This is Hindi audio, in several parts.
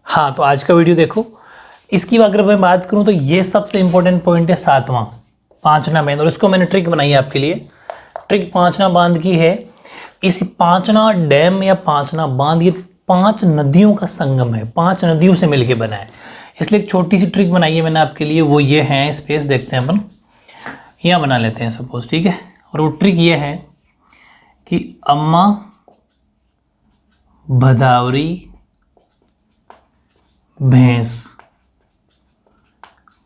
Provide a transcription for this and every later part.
हाँ, तो आज का वीडियो देखो। इसकी अगर मैं बात करूँ तो ये सबसे इंपॉर्टेंट पॉइंट है 7वां, पांचना बांध। और इसको मैंने ट्रिक बनाई है आपके लिए। ट्रिक पांचना बांध की है। इस पांचना डैम या पांचना बांध ये 5 नदियों का संगम है, 5 नदियों से मिलके बना है। इसलिए एक छोटी सी ट्रिक बनाई है मैंने आपके लिए, वो ये है, स्पेस देखते हैं अपन, यहाँ बना लेते हैं सपोज, ठीक है। और वो ट्रिक ये है कि अम्मा भदावरी भैंस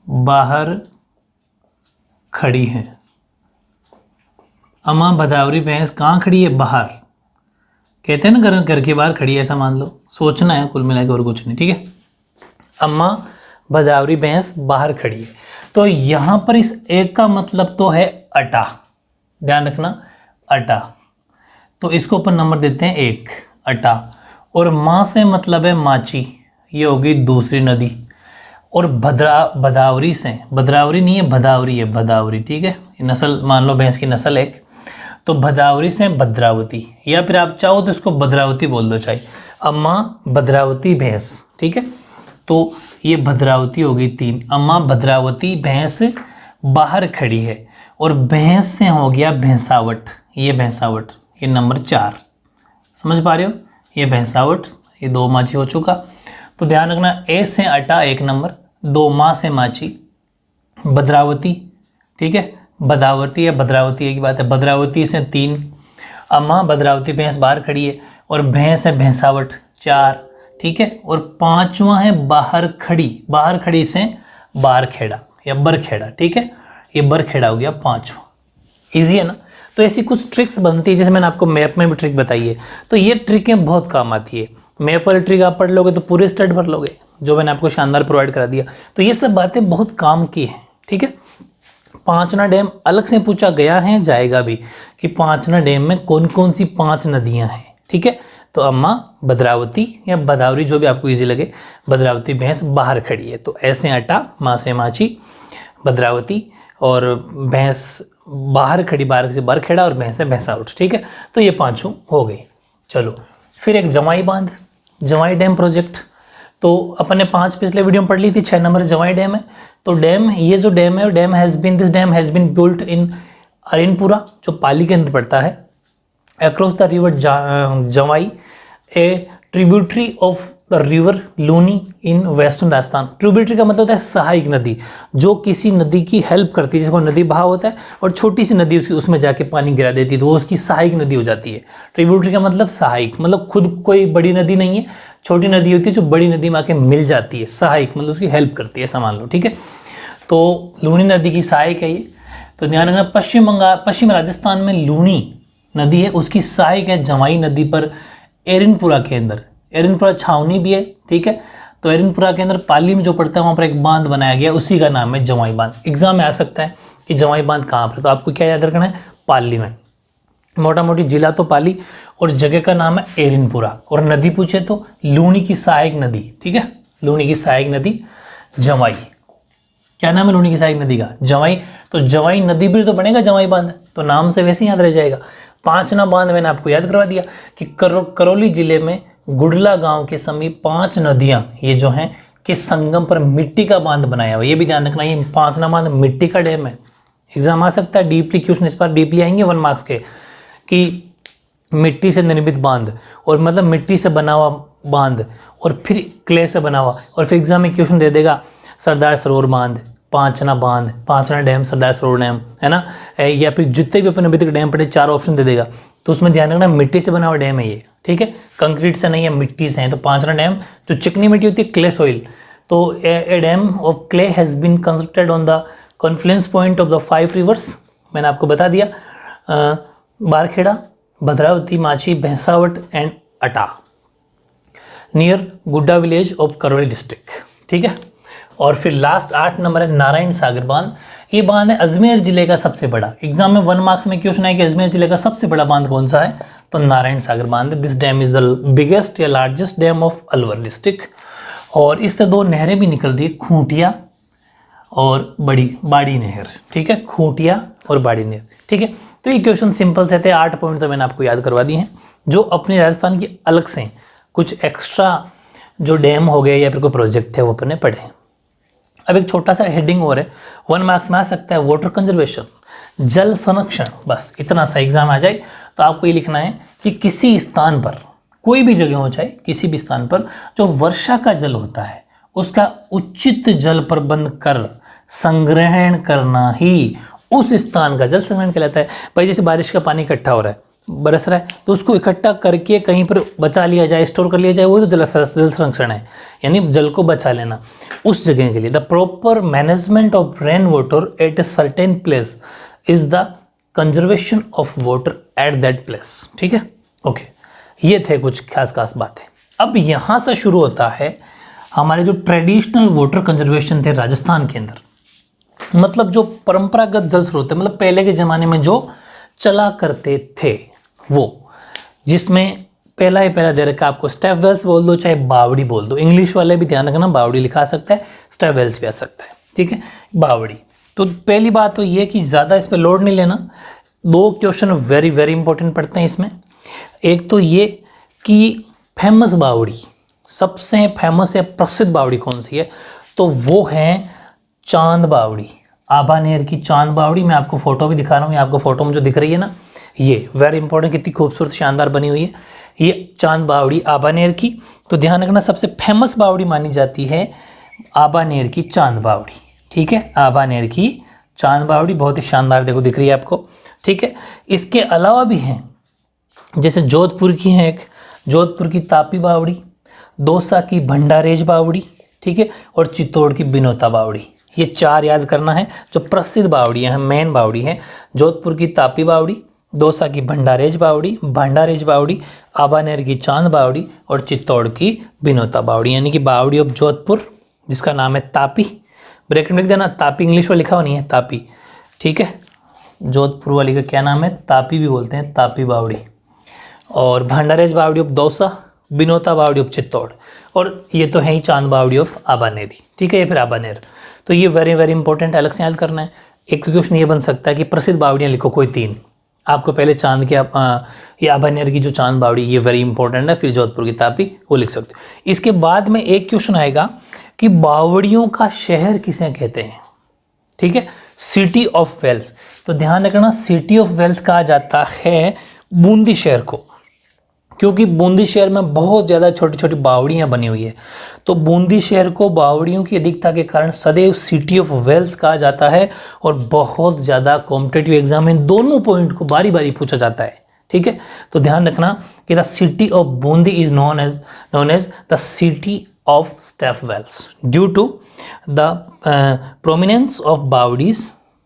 बाहर खड़ी है। अम्मा भदावरी भैंस कहाँ खड़ी है? बाहर। कहते हैं ना घर के बाहर खड़ी है, ऐसा मान लो, सोचना है कुल मिलाकर और कुछ नहीं, ठीक है। अम्मा भदावरी भैंस बाहर खड़ी है। तो यहाँ पर इस एक का मतलब तो है अटा, ध्यान रखना, अटा। तो इसको अपन नंबर देते हैं 1, अटा। और माँ से मतलब है माची, ये होगी दूसरी नदी। और भदावरी से, भद्रावरी नहीं है, भदावरी है, भदावरी, ठीक है। ये नस्ल मान लो भैंस की नस्ल एक। तो भदावरी से भद्रावती, या फिर आप चाहो तो इसको भद्रावती बोल दो चाहे। अम्मा भद्रावती भैंस, ठीक है। तो ये भद्रावती होगी 3। अम्मा भद्रावती भैंस बाहर खड़ी है। और भैंस से हो गया भैंसावट, ये भैंसावट, ये नंबर 4। समझ पा रहे हो? ये भैंसावट, ये 2 माची हो चुका। तो ध्यान रखना, ए से अटा 1 नंबर, 2 माँ से माची, भद्रावती, ठीक है। भदावती या भद्रावती एक ही बात है। भद्रावती से 3, अम्मा भद्रावती भैंस बाहर खड़ी है। और भैंस है भैंसावट 4, ठीक है। और 5वां है बाहर खड़ी, बाहर खड़ी से बारखेड़ा या बरखेड़ा, ठीक है। ये बरखेड़ा हो गया 5वां। ईजी है ना? तो ऐसी कुछ ट्रिक्स बनती है, जैसे मैंने आपको मैप में भी ट्रिक बताई है। तो ये ट्रिकें बहुत काम आती है। मैप वाली ट्रिक आप पढ़ लोगे तो पूरे स्टड भर लोगे, जो मैंने आपको शानदार प्रोवाइड करा दिया। तो ये सब बातें बहुत काम की हैं, ठीक है। पांचना डैम अलग से पूछा गया है, जाएगा भी, कि पांचना डैम में कौन कौन सी 5 नदियां हैं, ठीक है। तो अम्मा भद्रावती या भदावरी, जो भी आपको इजी लगे, भद्रावती भैंस बाहर खड़ी है। तो ऐसे अटा, माँ से माची, भद्रावती, और भैंस बाहर खड़ी, बाहर से बरखेड़ा, और भैंस है भैंसावट, ठीक है। तो ये 5 हो गई। चलो फिर एक जवाई बांध, जवाई डैम प्रोजेक्ट। तो अपन ने 5 पिछले वीडियो में पढ़ ली थी। 6 नंबर जवाई डैम है। तो डैम, ये जो डैम है, this dam has been built in Arinpura, जो पाली के अंदर पड़ता है, across the river Jawai, a tributary of the river Luni in western Rajasthan. Tributary का मतलब होता है सहायक नदी, जो किसी नदी की हेल्प करती है। जिसको नदी बहाव होता है और छोटी सी नदी उसकी, उसमें जाके पानी गिरा देती है, तो वो उसकी सहायक नदी हो जाती है। ट्रिब्यूटरी का मतलब सहायक, मतलब खुद कोई बड़ी नदी नहीं है, छोटी नदी होती है जो बड़ी नदी में आके मिल जाती है। सहायक मतलब उसकी हेल्प करती है, ऐसा मान लो, ठीक है। तो लूनी नदी की सहायक है ये। तो ध्यान रखना, पश्चिम राजस्थान में लूनी नदी है, उसकी सहायक है जवाई नदी पर एरिनपुरा के अंदर। एरिनपुरा छावनी भी है, ठीक है। तो एरिनपुरा के अंदर पाली में जो पड़ता है, वहाँ पर एक बांध बनाया गया, उसी का नाम है जवाई बांध। एग्जाम में आ सकता है कि जवाई बांध कहाँ पर, तो आपको क्या याद रखना है? पाली में। मोटा मोटी जिला तो पाली, और जगह का नाम है एरिनपुरा। और नदी पूछे तो लूनी की सहायक नदी, ठीक है। लूनी की सहायक नदी जवाई। क्या नाम है लूनी की सहायक नदी का? जवाई। तो जवाई नदी भी तो बनेगा जवाई बांध, तो नाम से वैसे ही याद रह जाएगा। पांचना बांध मैंने आपको याद करवा दिया कि करौली जिले में गुडला गांव के समीप 5 नदियां ये जो हैं के संगम पर मिट्टी का बांध बनाया हुआ। ये भी ध्यान रखना, ये पांचना बांध मिट्टी का डैम है। एग्जाम आ सकता है डीपली, क्वेश्चन इस बार डीपली आएंगे 1 मार्क्स के, कि मिट्टी से निर्मित बांध, और मतलब मिट्टी से बना हुआ बांध, और फिर क्ले से बना हुआ। और फिर एग्जाम में क्वेश्चन दे देगा सरदार सरोवर बांध, पांचना बांध, पांचना डैम, सरदार सरोवर डैम, है ना। या फिर जितने भी अपने अभी तक डैम पढ़े 4 ऑप्शन दे देगा। तो उसमें ध्यान रखना, मिट्टी से बना हुआ डैम है ये, ठीक है। कंक्रीट से नहीं है, मिट्टी से है। तो पांचना डैम जो चिकनी मिट्टी होती है, क्ले सॉइल। तो a dam of clay has been constructed on the confluence point of the 5 rivers. मैंने आपको बता दिया, Barkheda, Bhadravati, Machi, Bhainsawat and Ata, near Gudda village of Karauli district, ठीक है। और फिर लास्ट 8 नंबर है नारायण सागर बांध। ये बांध है अजमेर जिले का सबसे बड़ा। एग्जाम में 1 मार्क्स में क्वेश्चन है कि अजमेर जिले का सबसे बड़ा बांध कौन सा है? तो नारायण सागर बांध। This dam is the biggest या largest dam of Alwar district. और इससे 2 नहरें भी निकल रही है, खूंटिया और बाड़ी नहर, ठीक है। खूंटिया और बाड़ी नहर, ठीक है। तो ये क्वेश्चन सिंपल से थे, 8 पॉइंट तो मैंने आपको याद करवा दिए हैं, जो अपने राजस्थान की अलग से कुछ एक्स्ट्रा जो डैम हो गए या फिर कोई प्रोजेक्ट थे वो अपने पढ़े। अब एक छोटा सा हेडिंग और है, 1 मार्क्स में आ सकता है, वाटर कंजर्वेशन, जल संरक्षण। बस इतना सा एग्जाम आ जाए तो आपको ये लिखना है कि किसी स्थान पर, कोई भी जगह हो चाहे किसी भी स्थान पर, जो वर्षा का जल होता है उसका उचित जल प्रबंध कर संग्रहण करना ही उस स्थान का जल संग्रहण कहलाता है। भाई जैसे बारिश का पानी इकट्ठा हो रहा है, बरस रहा है, तो उसको इकट्ठा करके कहीं पर बचा लिया जाए, स्टोर कर लिया जाए, वो तो जल संरक्षण है, यानी जल को बचा लेना उस जगह के लिए। The proper management of rain water at a certain place is the conservation of water at that place. ठीक है, ओके, ये थे कुछ खास बातें। अब यहाँ से शुरू होता है हमारे जो ट्रेडिशनल वाटर कंजर्वेशन थे राजस्थान के अंदर, मतलब जो परंपरागत जल स्रोत है, मतलब पहले के ज़माने में जो चला करते थे वो, जिसमें पहला दे रखा आपको स्टेप वेल्स बोल दो चाहे बावड़ी बोल दो, इंग्लिश वाले भी ध्यान रखना, बावड़ी लिखा सकता है, स्टेप वेल्स भी आ सकता है। ठीक है, बावड़ी। तो पहली बात तो ये कि ज़्यादा इस पर लोड नहीं लेना। 2 क्वेश्चन वेरी इंपॉर्टेंट पढ़ते हैं इसमें। एक तो ये कि फेमस बावड़ी, सबसे फेमस या प्रसिद्ध बावड़ी कौन सी है, तो वो है चांद बावड़ी, आबानेर की चांद बावड़ी। मैं आपको फोटो भी दिखा रहा हूँ, ये आपको फोटो में जो दिख रही है ना, ये वेरी इंपॉर्टेंट, कितनी खूबसूरत शानदार बनी हुई है ये चांद बावड़ी आबानेर की। तो ध्यान रखना, सबसे फेमस बावड़ी मानी जाती है आबानेर की चांद बावड़ी। ठीक है, आबानेर की चांद बावड़ी बहुत ही शानदार, देखो दिख रही है आपको। ठीक है, इसके अलावा भी हैं, जैसे जोधपुर की है एक, जोधपुर की तापी बावड़ी, दौसा की भंडारेज बावड़ी, ठीक है, और चित्तौड़ की बिनोता बावड़ी। ये 4 याद करना है जो प्रसिद्ध बावड़ियाँ हैं, मेन बावड़ी हैं। जोधपुर की तापी बावड़ी, दौसा की भंडारेज बावड़ी, आबानेर की चांद बावड़ी और चित्तौड़ की बिनोता बावड़ी, यानी कि बावड़ी ऑफ जोधपुर जिसका नाम है तापी। ब्रैकेट में लिख देना, तापी इंग्लिश में लिखा हुआ नहीं है, तापी। ठीक है, जोधपुर वाली का क्या नाम है, तापी भी बोलते हैं, तापी बावड़ी। और भंडारेज बावड़ी ऑफ दौसा, बिनोता बावड़ी ऑफ चित्तौड़, और ये तो है ही चांद बावड़ी ऑफ आबानेरी। ठीक है, ये फिर आबानेर। तो ये वेरी इंपॉर्टेंट, अलग से याद करना है। एक क्वेश्चन ये बन सकता है कि प्रसिद्ध बावड़ियाँ लिखो कोई 3, आपको पहले चांद के ये आबानेर की जो चांद बावड़ी, ये वेरी इंपॉर्टेंट है, फिर जोधपुर की तापी वो लिख सकते हो। इसके बाद में एक क्वेश्चन आएगा कि बावड़ियों का शहर किसे कहते हैं। ठीक है, सिटी ऑफ वेल्स। तो ध्यान रखना, सिटी ऑफ वेल्स कहा जाता है बूंदी शहर को, क्योंकि बूंदी शहर में बहुत ज़्यादा छोटी छोटी बावड़ियाँ बनी हुई है। तो बूंदी शहर को बावड़ियों की अधिकता के कारण सदैव सिटी ऑफ वेल्स कहा जाता है, और बहुत ज़्यादा कॉम्पिटेटिव एग्जाम में दोनों पॉइंट को बारी बारी पूछा जाता है। ठीक है, तो ध्यान रखना कि the city of Bundi is known as the city of step wells due to the prominence of बावड़ीज।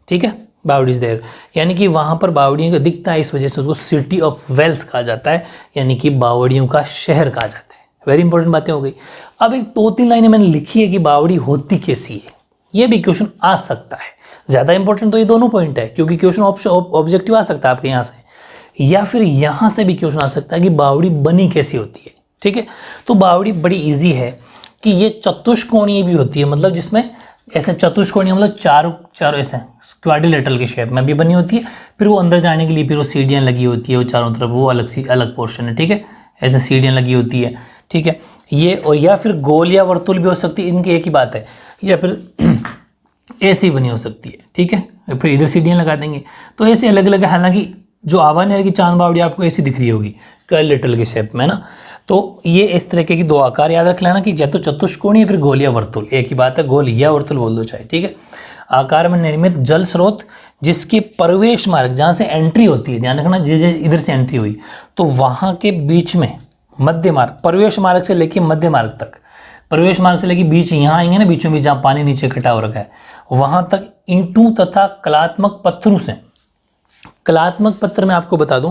ठीक है, बावड़ीज देर, यानी कि वहाँ पर बावड़ियों की अधिकता है, इस वजह से उसको सिटी ऑफ वेल्स कहा जाता है, यानी कि बावड़ियों का शहर कहा जाता है। वेरी इंपॉर्टेंट बातें हो गई। अब एक 2-3 लाइनें मैंने लिखी है कि बावड़ी होती कैसी है, ये भी क्वेश्चन आ सकता है। ज़्यादा इंपॉर्टेंट तो ये दोनों पॉइंट है, क्योंकि क्वेश्चन ऑब्जेक्टिव आ सकता है आपके यहाँ से, या फिर यहाँ से भी क्वेश्चन आ सकता है कि बावड़ी बनी कैसी होती है। ठीक है, तो बावड़ी बड़ी ईजी है कि ये चतुष्कोणीय भी होती है, मतलब जिसमें ऐसे चतुष्कोणीय मतलब चारों ऐसे क्वाड्रिलेटरल के शेप में भी बनी होती है। फिर वो अंदर जाने के लिए फिर वो सीढ़ियाँ लगी होती है, वो चारों तरफ वो अलग पोर्शन है। ठीक है, ऐसे सीढ़ियाँ लगी होती है। ठीक है, ये, और या फिर गोल या वर्तुल भी हो सकती है, इनकी एक ही बात है, या फिर ऐसी बनी हो सकती है। ठीक है, फिर इधर सीढ़ियाँ लगा देंगे, तो ऐसे अलग अलग है। हालांकि जो आबानेर की चांद बावड़ी आपको ऐसी दिख रही होगी क्वाड्रिलेटरल के शेप में ना, तो ये इस तरीके की 2 आकार याद रख लेना कि या तो चतुष्कोणीय फिर गोल या वर्तुल, एक ही बात है, गोल या वर्तुल बोल दो चाहे। ठीक है, आकार में निर्मित जल स्रोत जिसके प्रवेश मार्ग, जहाँ से एंट्री होती है, ध्यान रखना, जैसे इधर से एंट्री हुई तो वहाँ के बीच में मध्य मार्ग, प्रवेश मार्ग से लेके मध्य मार्ग तक, प्रवेश मार्ग से लेके बीच यहाँ आएंगे ना, बीचों बीच जहाँ पानी नीचे इकट्ठा हो रखा है, वहाँ तक ईंटों तथा कलात्मक पत्थरों से। कलात्मक पत्थर मैं आपको बता दूं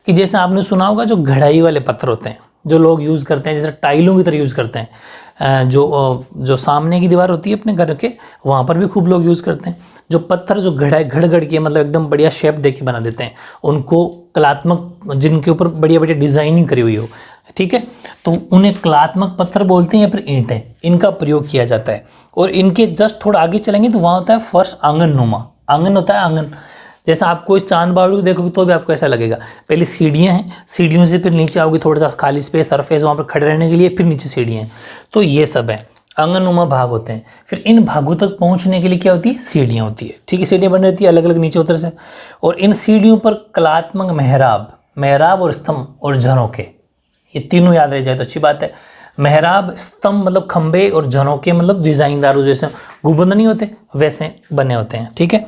कि जैसे आपने सुना होगा जो घड़ाई वाले पत्थर होते हैं जो लोग यूज़ करते हैं, जैसे टाइलों की तरह यूज़ करते हैं, जो सामने की दीवार होती है अपने घर के, वहाँ पर भी खूब लोग यूज़ करते हैं। जो पत्थर जो घड़ के मतलब एकदम बढ़िया शेप दे के बना देते हैं, उनको कलात्मक, जिनके ऊपर बढ़िया बढ़िया डिज़ाइनिंग करी हुई हो, ठीक है, तो उन्हें कलात्मक पत्थर बोलते हैं या फिर ईंटें, इनका प्रयोग किया जाता है। और इनके जस्ट थोड़ा आगे चलेंगे तो वहाँ होता है फर्श आंगन नुमा, आंगन होता है आंगन, जैसा आप कोई चांद बावड़ी को देखोगे तो भी आपको ऐसा लगेगा, पहले सीढ़ियाँ हैं, सीढ़ियों से फिर नीचे आओगे, थोड़ा सा खाली स्पेस सरफेस वहाँ पर खड़े रहने के लिए, फिर नीचे सीढ़ियाँ हैं, तो ये सब है, आंगननुमा भाग होते हैं। फिर इन भागों तक पहुँचने के लिए क्या होती है, सीढ़ियाँ होती है, ठीक है, सीढ़ियाँ बनी रहती है अलग अलग नीचे उतर से, और इन सीढ़ियों पर कलात्मक मेहराब और स्तंभ और झरोखे, ये तीनों याद रह जाए तो अच्छी बात है। मेहराब, स्तंभ मतलब खंबे, और झरोखे मतलब डिज़ाइनदार जैसे गुंबद नहीं होते वैसे बने होते हैं, ठीक है,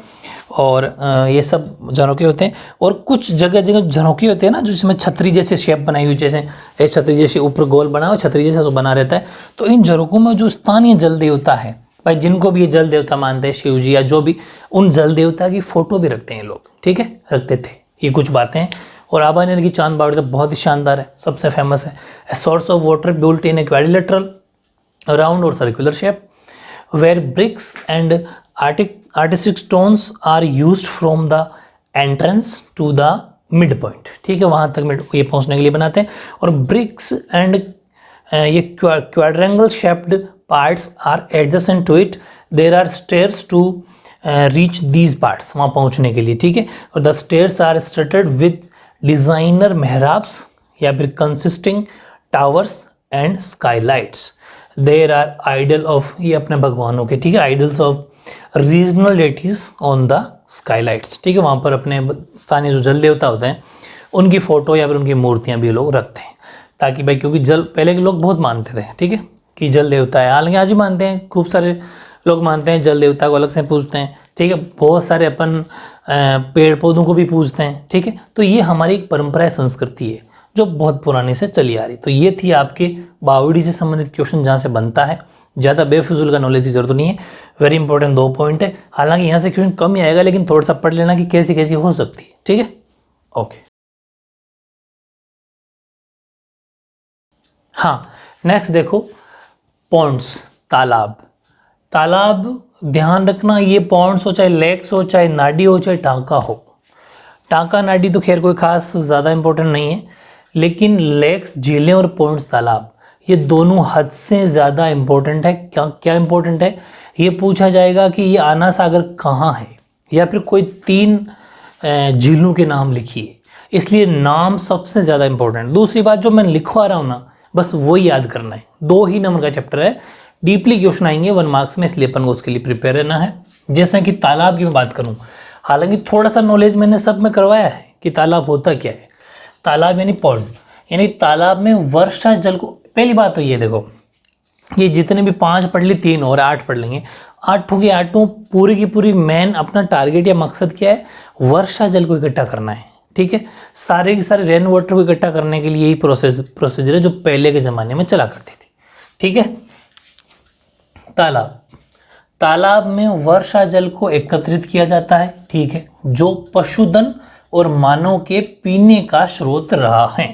और ये सब झरोखे होते हैं। और कुछ जगह जगह झरोखे होते हैं ना, जिसमें छतरी जैसे शेप बनाई हुई, जैसे एक छतरी जैसे ऊपर गोल बना हो, छतरी जैसा बना रहता है। तो इन झरोखों में जो स्थानीय जल देवता है भाई, जिनको भी ये जल देवता मानते हैं, शिव जी या जो भी, उन जल देवता की फोटो भी रखते हैं लोग, ठीक है, रखते थे। ये कुछ बातें हैं। और आबानेर की चांद बावड़ी तो बहुत ही शानदार है, सबसे फेमस है। A source of water built in a quadrilateral round और circular shape where bricks and artistic stones are used from the entrance to the mid point, ठीक है, वहाँ तक मिड ये पहुँचने के लिए बनाते हैं। और ब्रिक्स एंड ये quadrangle shaped parts are adjacent to it, there are stairs to reach these parts, वहाँ पहुँचने के लिए, ठीक है। और the stairs are studded with designer मेहराब्स या फिर consisting towers and skylights, there are idol of, ये अपने भगवानों के, ठीक है, idols of regional deities on the skylights, ठीक है, वहाँ पर अपने स्थानीय जो जल देवता होते हैं उनकी फ़ोटो या फिर उनकी मूर्तियाँ भी लोग रखते हैं, ताकि भाई, क्योंकि जल पहले के लोग बहुत मानते थे, ठीक है, कि जल देवता है, हालांकि आज भी मानते हैं, खूब सारे लोग मानते हैं, जल देवता को अलग से पूजते हैं, ठीक है, बहुत सारे अपन पेड़ पौधों को भी पूजते हैं, ठीक है। तो ये हमारी एक परंपरा है, संस्कृति है, जो बहुत पुराने से चली आ रही। तो ये थी आपके बावड़ी से संबंधित क्वेश्चन जहाँ से बनता है, ज़्यादा बेफिजूल का नॉलेज की जरूरत नहीं है, वेरी इंपॉर्टेंट 2 पॉइंट है। हालांकि यहाँ से क्वेश्चन कम ही आएगा, लेकिन थोड़ा सा पढ़ लेना कि कैसी कैसी हो सकती है, ठीक है, ओके। हाँ, नेक्स्ट देखो, पॉन्ड्स, तालाब। तालाब ध्यान रखना, ये पॉन्ड्स हो, चाहे लेक्स हो, चाहे नाडी हो, चाहे टांका हो। टांका नाडी तो खैर कोई खास ज़्यादा इंपॉर्टेंट नहीं है, लेकिन लेक्स, झीलें और पॉन्ड्स, तालाब, ये दोनों हद से ज़्यादा इंपॉर्टेंट है। क्या क्या इंपॉर्टेंट है, ये पूछा जाएगा कि ये आना सागर कहाँ है, या फिर कोई 3 झीलों के नाम लिखिए, इसलिए नाम सबसे ज़्यादा इंपॉर्टेंट। दूसरी बात, जो मैं लिखवा रहा हूँ ना, बस वही याद करना है। 2 ही नंबर का चैप्टर है, डीपली क्वेश्चन आएंगे 1 मार्क्स में, इसलिए अपन को उसके लिए प्रिपेयर रहना है। जैसे कि तालाब की मैं बात करूं, हालांकि थोड़ा सा नॉलेज मैंने सब में करवाया है कि तालाब होता क्या है। तालाब यानी पॉन्ड, यानी तालाब में वर्षा जल को, पहली बात तो ये देखो, ये जितने भी 5 पढ़ ली, 3 और 8 पढ़ लेंगे, 8 की 8 पूरी की पूरी मेन अपना टारगेट या मकसद क्या है, वर्षा जल को इकट्ठा करना है, ठीक है। सारे के सारे रेन वाटर को इकट्ठा करने के लिए यही प्रोसीजर है जो पहले के ज़माने में चला करती थी, ठीक है। तालाब में वर्षा जल को एकत्रित किया जाता है, ठीक है, जो पशुधन और मानव के पीने का स्रोत रहा है।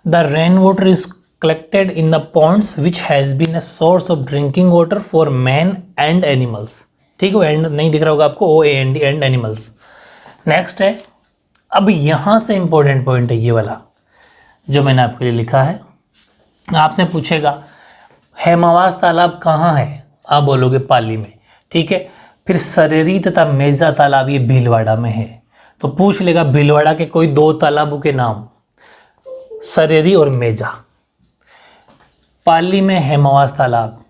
The rain water is collected in the ponds which has been a source of drinking water for man and animals, ठीक है, एंड नहीं दिख रहा होगा आपको, OAND, एंड एनिमल्स। नेक्स्ट है, अब यहां से इंपॉर्टेंट पॉइंट है ये वाला जो मैंने आपके लिए लिखा है। आपसे पूछेगा हेमावास तालाब कहाँ है, आप बोलोगे पाली में, ठीक है। फिर सरेरी तथा मेजा तालाब ये भीलवाड़ा में है, तो पूछ लेगा भीलवाड़ा के कोई 2 तालाबों के नाम, सरेरी और मेजा। पाली में हेमावास तालाब।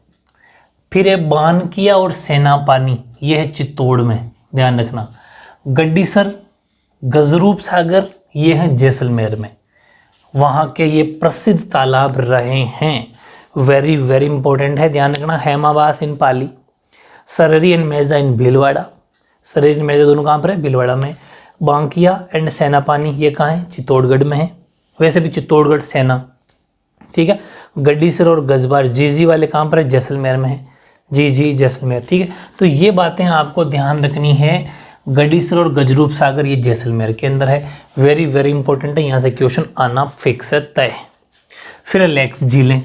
फिर है बानकिया और सेनापानी, ये है चित्तौड़ में, ध्यान रखना। गड्डीसर, गजरूप सागर, ये है जैसलमेर में, वहाँ के ये प्रसिद्ध तालाब रहे हैं, वेरी वेरी इंपॉर्टेंट है, ध्यान रखना। Hemawas in Pali, Sareri and Meja in Bhilwara, Sareri and Meja दोनों कहाँ पर है, भीलवाड़ा में। बांकिया एंड सेनापानी ये कहाँ है, चित्तौड़गढ़ में है, वैसे भी चित्तौड़गढ़ सेना, ठीक है। गड्डीसर और गजबार जीजी वाले कहाँ पर है, जैसलमेर में है, जी जैसलमेर, ठीक है। तो ये बातें आपको ध्यान रखनी है। गड्डीसर और गजरूप सागर ये जैसलमेर के अंदर है, वेरी वेरी इंपॉर्टेंट है, यहाँ से क्वेश्चन आना फिक्स है, तय। फिर लेक्स, झीलें।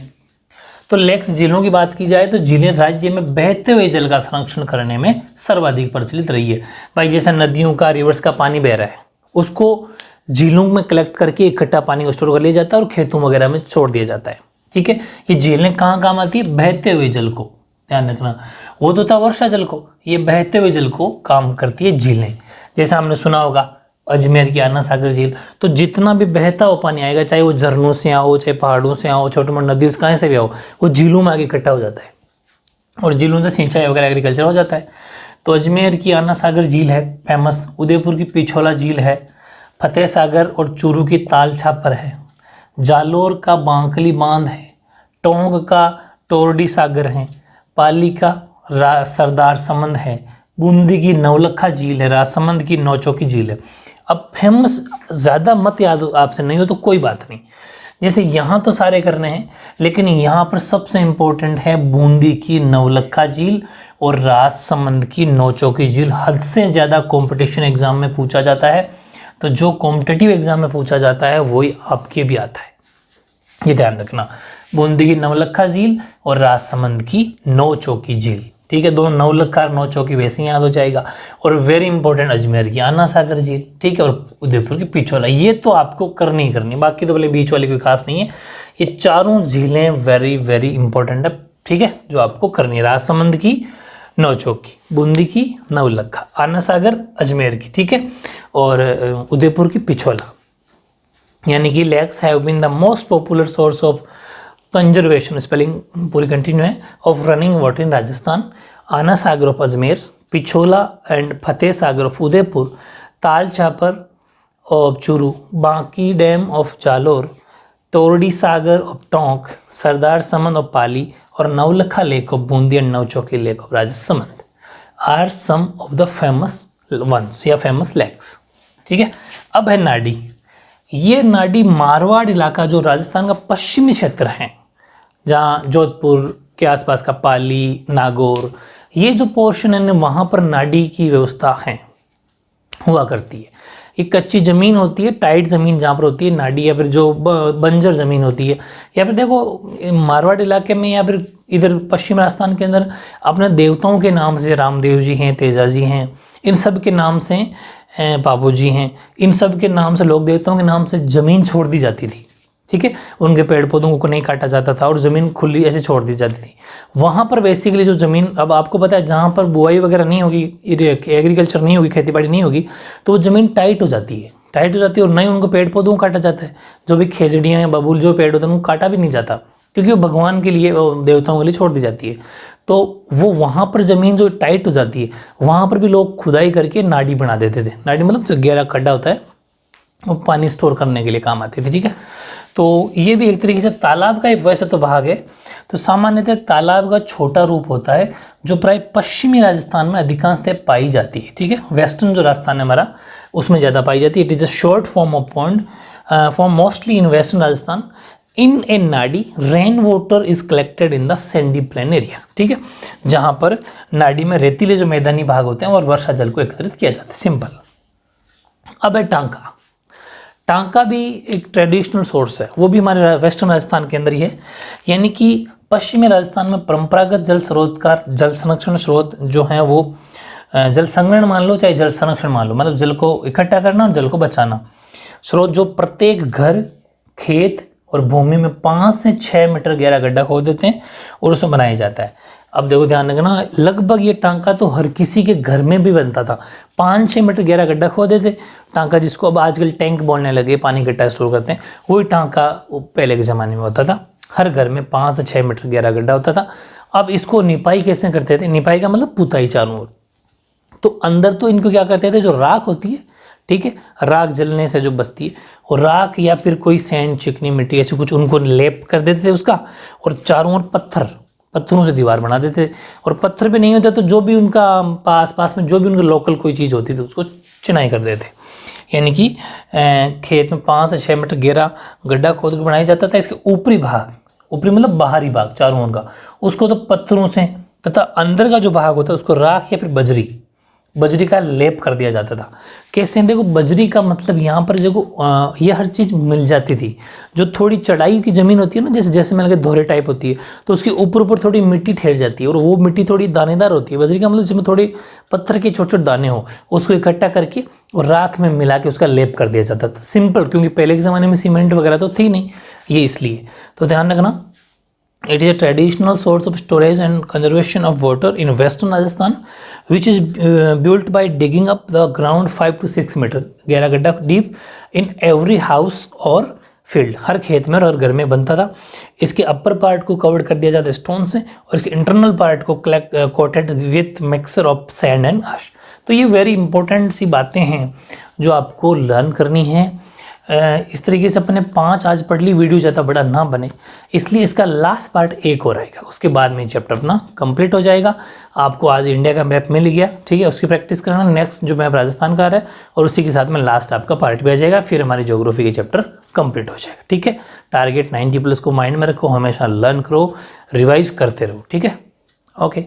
तो लेक्स, झीलों की बात की जाए तो झीलें राज्य में बहते हुए जल का संरक्षण करने में सर्वाधिक प्रचलित रही है। भाई जैसे नदियों का, रिवर्स का पानी बह रहा है, उसको झीलों में कलेक्ट करके इकट्ठा पानी को स्टोर कर लिया जाता है और खेतों वगैरह में छोड़ दिया जाता है, ठीक है। ये झीलें कहाँ काम आती है, बहते हुए जल को, ध्यान रखना। वो तो था वर्षा जल को, ये बहते हुए जल को काम करती है झीलें। जैसे हमने सुना होगा अजमेर की आना सागर झील, तो जितना भी बहता हुआ पानी आएगा, चाहे वो झरनों से आओ, चाहे पहाड़ों से आओ, छोटे मोटे नदियों से कहीं से भी आओ, वो झीलों में आके इकट्ठा हो जाता है और झीलों से सिंचाई वगैरह एग्रीकल्चर हो जाता है। तो अजमेर की आना सागर झील है फेमस, उदयपुर की पिछोला झील है, फतेह सागर और चूरू की ताल छापर है, जालोर का बांकली बांध है, टोंक का टोरडी सागर है, पाली का सरदार समंद है, बूंदी की नवलखा झील है, राजसमंद की नौचौकी झील है। अब फेमस ज़्यादा मत याद आपसे नहीं हो तो कोई बात नहीं, जैसे यहाँ तो सारे करने हैं, लेकिन यहाँ पर सबसे इम्पोर्टेंट है बूंदी की नवलखा झील और राजसमंद की नौचौकी झील। हद से ज़्यादा कंपटीशन एग्जाम में पूछा जाता है, तो जो कॉम्पिटिटिव एग्जाम में पूछा जाता है वही आपके भी आता है, ये ध्यान रखना। बूंदी की नवलखा झील और राजसमंद की नौचौकी झील, ठीक है। दोनों नवलखा और नौचौकी वैसे ही याद हो जाएगा। और वेरी इंपॉर्टेंट अजमेर की आना सागर झील, ठीक है, और उदयपुर की पिछोला, ये तो आपको करनी ही करनी, बाकी तो भले बीच वाली कोई खास नहीं है। ये चारों झीलें वेरी वेरी इंपॉर्टेंट है, ठीक है, जो आपको करनी है। राजसमंद की नौचौकी, बूंदी की नवलखा, आना सागर अजमेर की, ठीक है, और उदयपुर की पिछोला। यानी कि lakes have been the most popular source of conservation, spelling पूरी कंटिन्यू है, of running water in Rajasthan. Ana Sagar of Ajmer, Pichola and Fateh Sagar of Udaipur, Tal Chhapar of Churu, Banki dam of Jalore, Tordi Sagar of Tonk, Sardar Samand of Pali और Navlakha lake of Bundi and Nauchoki lake of Rajsamand are some of the famous ones या फेमस लेक्स, ठीक है। अब है नाडी। ये नाडी मारवाड़ इलाका जो राजस्थान का पश्चिमी क्षेत्र है, जहाँ जोधपुर के आसपास का पाली, नागौर, ये जो पोर्शन है वहाँ पर नाडी की व्यवस्था है, हुआ करती है। ये कच्ची ज़मीन होती है, टाइट ज़मीन जहाँ पर होती है नाडी, या फिर जो बंजर ज़मीन होती है, या फिर देखो मारवाड़ इलाके में या फिर इधर पश्चिम राजस्थान के अंदर अपने देवताओं के नाम से, रामदेव जी हैं, तेजा जी हैं, इन सब के नाम से, बाबू जी हैं, इन सब के नाम से, लोक देवताओं के नाम से ज़मीन छोड़ दी जाती थी, ठीक है। उनके पेड़ पौधों को नहीं काटा जाता था और ज़मीन खुली ऐसे छोड़ दी जाती थी। वहाँ पर बेसिकली जो ज़मीन, अब आपको पता है जहाँ पर बुआई वगैरह नहीं होगी, एग्रीकल्चर नहीं होगी, खेती बाड़ी नहीं होगी, तो वो ज़मीन टाइट हो जाती है, और नहीं उनको पेड़ पौधों को काटा जाता है। जो भी खेजड़ियाँ हैं, बबूल, जो पेड़ होते हैं उनको काटा भी नहीं जाता, क्योंकि वो भगवान के लिए, देवताओं के लिए छोड़ दी जाती है। तो वो वहाँ पर ज़मीन जो टाइट हो जाती है, वहाँ पर भी लोग खुदाई करके नाडी बना देते थे। नाडी मतलब जो गहरा खड्डा होता है, वो पानी स्टोर करने के लिए काम आती थी, ठीक है। तो ये भी एक तरीके से तालाब का एक वैसे तो भाग है। तो सामान्यतः तालाब का छोटा रूप होता है, जो प्राय पश्चिमी राजस्थान में अधिकांशतः पाई जाती है, ठीक है। वेस्टर्न जो राजस्थान है हमारा, उसमें ज़्यादा पाई जाती है। It is a short form of pond form mostly in western Rajasthan. In a nadi rain water is collected in the sandy plain area, ठीक है, जहाँ पर नाडी में रेतीले जो मैदानी भाग होते हैं और वर्षा जल को एकत्रित किया जाता है, सिंपल। अब है टांका। टांका भी एक ट्रेडिशनल सोर्स है, वो भी हमारे वेस्टर्न राजस्थान के अंदर ही है। यानी कि पश्चिमी राजस्थान में परंपरागत जल स्रोत का जल संरक्षण स्रोत जो है वो जल संग्रहण मान लो, चाहे जल संरक्षण मान लो, मतलब जल को इकट्ठा करना और जल को बचाना। स्रोत जो प्रत्येक घर, खेत और भूमि में 5 से 6 मीटर गहरा गड्ढा खोद देते हैं और उसमें बनाया जाता है। अब देखो ध्यान रखना, लगभग ये टांका तो हर किसी के घर में भी बनता था। 5-6 मीटर गहरा गड्ढा खोदे थे, टांका जिसको अब आजकल टैंक बोलने लगे, पानी इकट्ठा स्टोर करते हैं, वही टांका पहले के ज़माने में होता था। हर घर में 5 से 6 मीटर गहरा गड्ढा होता था। अब इसको निपाई कैसे करते थे? निपाई का मतलब पुताई चारों ओर। तो अंदर तो इनको क्या करते थे, जो राख होती है, ठीक है, राख जलने से जो बचती है, और राख या फिर कोई सैंड, चिकनी मिट्टी ऐसी कुछ उनको लेप कर देते थे उसका, और चारों ओर पत्थरों से दीवार बना देते थे। और पत्थर पे नहीं होता तो जो भी उनका पास में जो भी उनका लोकल कोई चीज़ होती थी उसको चिनाई कर देते। यानी कि खेत में 5 से 6 मीटर गहरा गड्ढा खोद के बनाया जाता था। इसके ऊपरी भाग, ऊपरी मतलब बाहरी भाग चारों ओर का, उसको तो पत्थरों से, तथा अंदर का जो भाग होता है उसको राख या फिर बजरी का लेप कर दिया जाता था। कैसे? देखो, बजरी का मतलब यहाँ पर देखो ये हर चीज़ मिल जाती थी। जो थोड़ी चढ़ाई की ज़मीन होती है ना, जैसे मैंने कहा दोहरे टाइप होती है, तो उसके ऊपर थोड़ी मिट्टी ठहर जाती है और वो मिट्टी थोड़ी दानेदार होती है। बजरी का मतलब जिसमें थोड़े पत्थर के छोटे छोटे दाने हो, उसको इकट्ठा करके और राख में मिला के उसका लेप कर दिया जाता था। सिंपल, क्योंकि पहले के ज़माने में सीमेंट वगैरह तो थी नहीं, ये इसलिए। तो ध्यान रखना, It is a traditional source of storage and conservation of water in western Rajasthan, which is built by digging up the ground 5 to 6 meter, गहरा गड्ढा deep in every house or field, हर खेत में और घर में बनता था। इसके अपर पार्ट को कवर कर दिया जाता है स्टोन से और इसके इंटरनल पार्ट को coated with mixer of sand and आश। तो ये वेरी इंपॉर्टेंट सी बातें हैं जो आपको लर्न करनी है। इस तरीके से अपने 5 आज पढ़ ली, वीडियो ज़्यादा बड़ा ना बने, इसलिए इसका लास्ट पार्ट एक और आएगा, उसके बाद में चैप्टर अपना कंप्लीट हो जाएगा। आपको आज इंडिया का मैप मिल गया, ठीक है, उसकी प्रैक्टिस करना। नेक्स्ट जो मैप राजस्थान का आ रहा है और उसी के साथ में लास्ट आपका पार्ट भी आ जाएगा, फिर हमारी ज्योग्राफी के चैप्टर कंप्लीट हो जाएगा, ठीक है। टारगेट 90+ को माइंड में रखो, हमेशा लर्न करो, रिवाइज करते रहो, ठीक है। ओके।